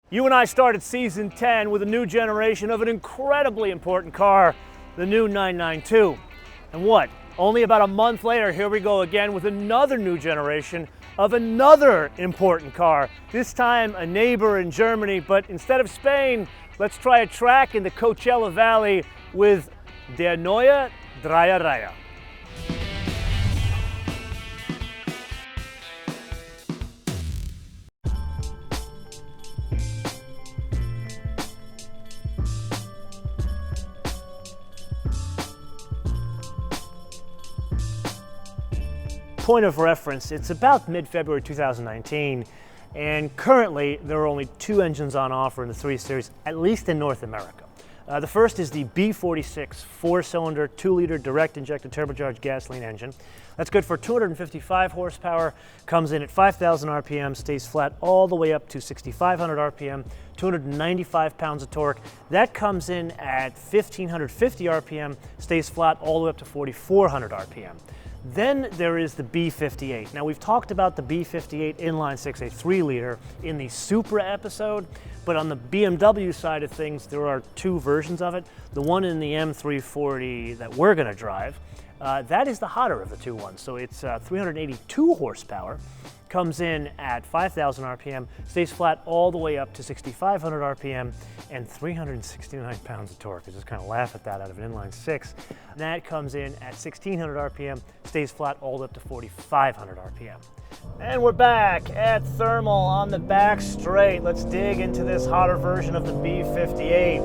You and I started season 10 with a new generation of an incredibly important car, the new 992. And what? Only about a month later, here we go again with another new generation of another important car. This time a neighbor in Germany, but instead of Spain, let's try a track in the Coachella Valley with Der Neue Dreierreihe. Point of reference, it's about mid-February 2019, and currently there are only two engines on offer in the 3 Series, at least in North America. The first is the B46 4-cylinder, 2-liter direct injected turbocharged gasoline engine. That's good for 255 horsepower, comes in at 5,000 RPM, stays flat all the way up to 6,500 RPM, 295 pounds of torque. That comes in at 1,550 RPM, stays flat all the way up to 4,400 RPM. Then there is the B58. Now we've talked about the B58 inline 6, a 3-liter in the Supra episode, but on the BMW side of things, there are two versions of it. The one in the M340 that we're gonna drive, that is the hotter of the two ones. So it's 382 horsepower, comes in at 5,000 RPM, stays flat all the way up to 6,500 RPM, and 369 pounds of torque. I just kind of laugh at that out of an inline 6. That comes in at 1,600 RPM, stays flat all the way up to 4,500 RPM. And we're back at Thermal on the back straight. Let's dig into this hotter version of the B58.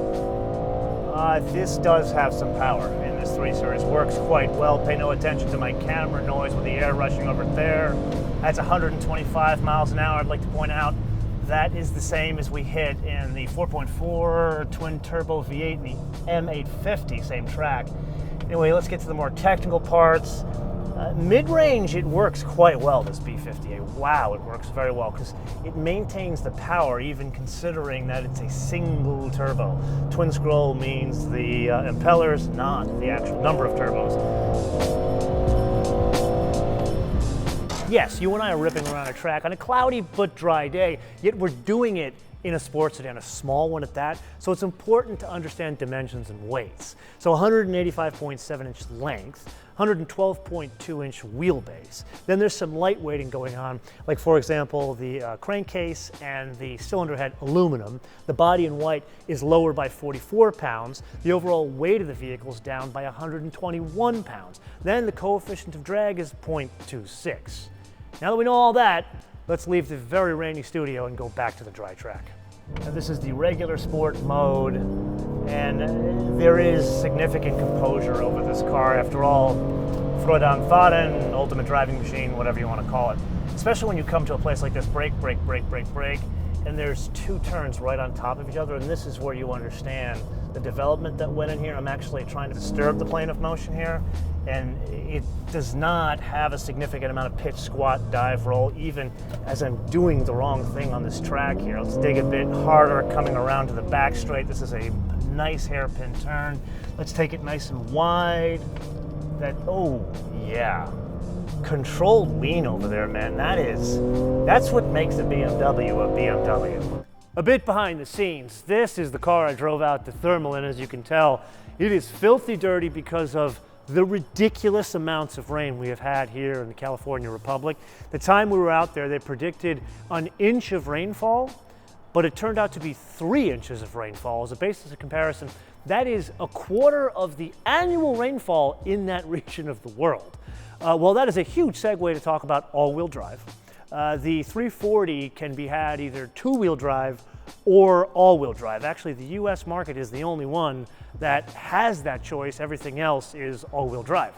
This does have some power in this 3 Series. Works quite well. Pay no attention to my camera noise with the air rushing over there. That's 125 miles an hour. I'd like to point out that is the same as we hit in the 4.4 twin turbo V8 and the M850, same track. Anyway, let's get to the more technical parts. Mid-range, it works quite well, this B58. Wow, it works very well because it maintains the power even considering that it's a single turbo. Twin scroll means the impellers, not the actual number of turbos. Yes, you and I are ripping around a track on a cloudy but dry day, yet we're doing it in a sports sedan, a small one at that, so it's important to understand dimensions and weights. So 185.7-inch length, 112.2-inch wheelbase. Then there's some lightweighting going on, like for example, the crankcase and the cylinder head aluminum. The body in white is lower by 44 pounds. The overall weight of the vehicle is down by 121 pounds. Then the coefficient of drag is 0.26. Now that we know all that, let's leave the very rainy studio and go back to the dry track. Now, this is the regular sport mode, and there is significant composure over this car. After all, Freude am Fahren, ultimate driving machine, whatever you want to call it. Especially when you come to a place like this, brake, brake, brake, brake, brake, and there's two turns right on top of each other, and this is where you understand the development that went in here. I'm actually trying to disturb the plane of motion here, and it does not have a significant amount of pitch, squat, dive, roll, even as I'm doing the wrong thing on this track here. Let's dig a bit harder, coming around to the back straight. This is a nice hairpin turn. Let's take it nice and wide. Oh yeah. Controlled lean over there, man. That's what makes a BMW a BMW. A bit behind the scenes, this is the car I drove out to Thermal in. As you can tell, it is filthy dirty because of the ridiculous amounts of rain we have had here in the California Republic. The time we were out there, they predicted an inch of rainfall, but it turned out to be 3 inches of rainfall. As a basis of comparison, that is a quarter of the annual rainfall in that region of the world. Well, that is a huge segue to talk about all-wheel drive. The 340 can be had either 2-wheel drive or all-wheel drive. Actually, the US market is the only one that has that choice. Everything else is all-wheel drive.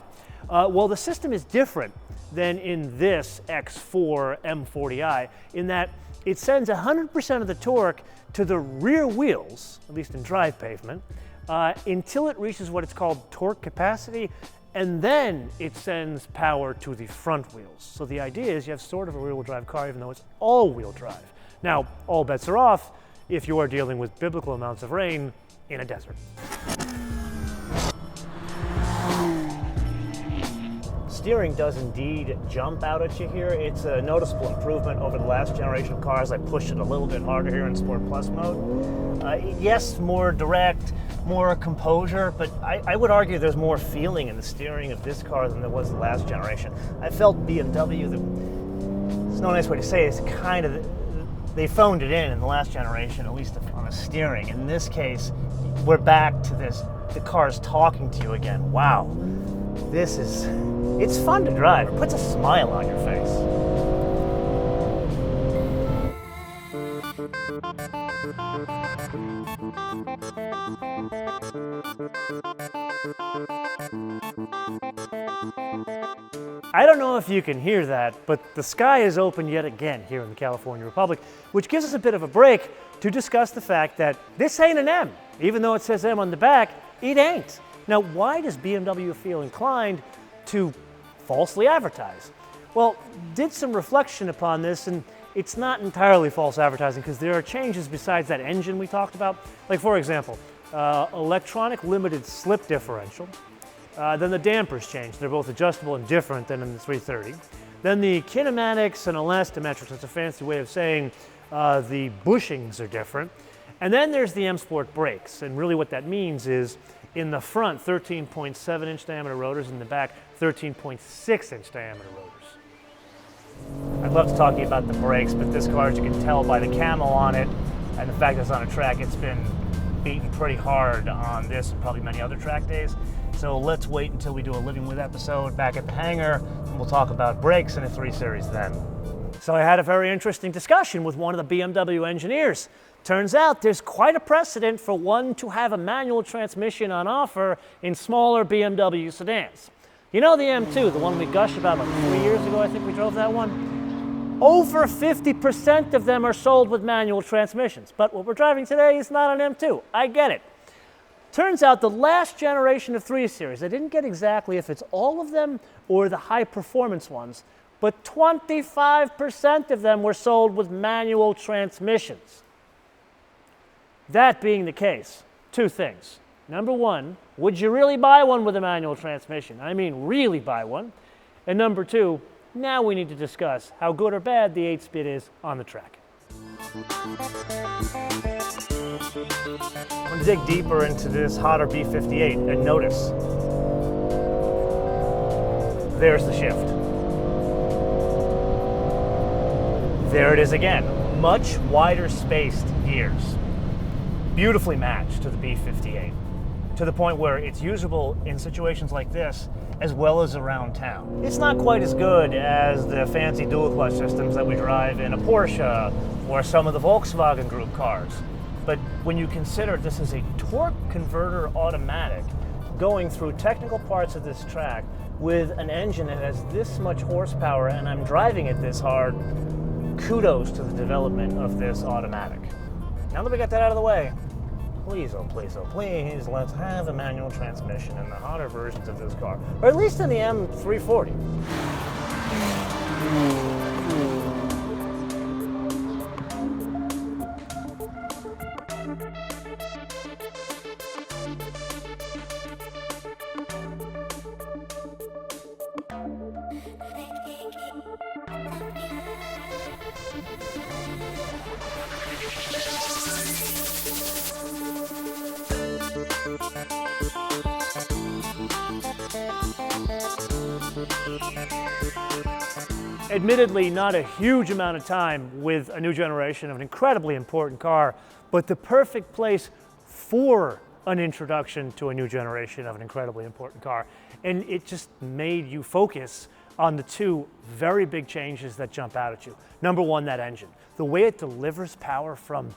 Well, the system is different than in this X4 M40i in that it sends 100% of the torque to the rear wheels, at least in drive pavement, until it reaches what it's called torque capacity, and then it sends power to the front wheels. So the idea is you have sort of a rear-wheel drive car even though it's all-wheel drive. Now, all bets are off if you are dealing with biblical amounts of rain in a desert. steering does indeed jump out at you here. It's a noticeable improvement over the last generation of cars. I pushed it a little bit harder here in Sport Plus mode. Yes, more direct, more composure, but I would argue there's more feeling in the steering of this car than there was the last generation. I felt BMW, there's no nice way to say it, it's kind of, they phoned it in the last generation, at least on the steering. In this case, we're back to this, the car's talking to you again. Wow, it's fun to drive. It puts a smile on your face. I don't know if you can hear that, but the sky is open yet again here in the California Republic, which gives us a bit of a break to discuss the fact that this ain't an M. Even though it says M on the back, it ain't. Now, why does BMW feel inclined to falsely advertise? Well, did some reflection upon this, and it's not entirely false advertising because there are changes besides that engine we talked about. Like, for example, electronic limited slip differential. Then the dampers changed. They're both adjustable and different than in the 330. Then the kinematics and elastometrics, that's a fancy way of saying the bushings are different. And then there's the M Sport brakes, and really what that means is in the front 13.7 inch diameter rotors, in the back 13.6 inch diameter rotors. I'd love to talk to you about the brakes, but this car, as you can tell by the camo on it and the fact that it's on a track, it's been beaten pretty hard on this and probably many other track days. So let's wait until we do a Living With episode back at the hangar, and we'll talk about brakes in a 3 Series then. So I had a very interesting discussion with one of the BMW engineers. Turns out there's quite a precedent for one to have a manual transmission on offer in smaller BMW sedans. You know the M2, the one we gushed about like 3 years ago, I think we drove that one? Over 50% of them are sold with manual transmissions. But what we're driving today is not an M2. I get it. Turns out the last generation of 3 Series, I didn't get exactly if it's all of them or the high performance ones, but 25% of them were sold with manual transmissions. That being the case, two things. Number one, would you really buy one with a manual transmission? I mean, really buy one. And number two, now we need to discuss how good or bad the 8-speed is on the track. I'm going to dig deeper into this hotter B58 and notice. There's the shift. There it is again. Much wider spaced gears. Beautifully matched to the B58, to the point where it's usable in situations like this as well as around town. It's not quite as good as the fancy dual clutch systems that we drive in a Porsche or some of the Volkswagen Group cars. But when you consider this is a torque converter automatic going through technical parts of this track with an engine that has this much horsepower, and I'm driving it this hard, kudos to the development of this automatic. Now that we got that out of the way, please, oh please, oh please, let's have a manual transmission in the hotter versions of this car, or at least in the M340. Admittedly, not a huge amount of time with a new generation of an incredibly important car, but the perfect place for an introduction to a new generation of an incredibly important car. And it just made you focus on the two very big changes that jump out at you. Number one, that engine. The way it delivers power from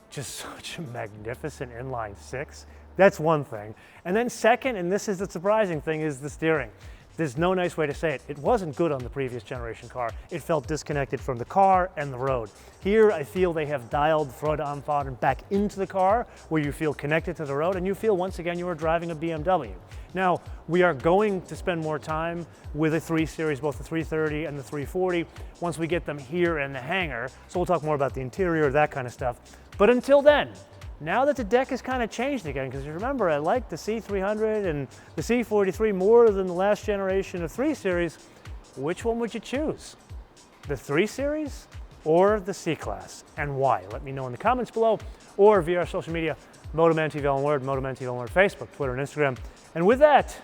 just such a magnificent inline six, that's one thing. And then second, and this is the surprising thing, is the steering. There's no nice way to say it. It wasn't good on the previous generation car. It felt disconnected from the car and the road. Here, I feel they have dialed Freude back into the car, where you feel connected to the road, and you feel once again you are driving a BMW. Now, we are going to spend more time with a 3 Series, both the 330 and the 340, once we get them here in the hangar. So we'll talk more about the interior, that kind of stuff. But until then, now that the deck has kind of changed again, because you remember I like the C300 and the C43 more than the last generation of 3 Series, which one would you choose? The 3 Series or the C-Class, and why? Let me know in the comments below or via our social media, MotoManTV all one word, MotoManTV all one word, Facebook, Twitter, and Instagram. And with that,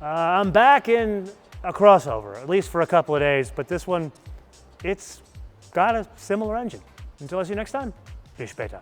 I'm back in a crossover, at least for a couple of days, but this one, it's got a similar engine. Until I see you next time, bis später.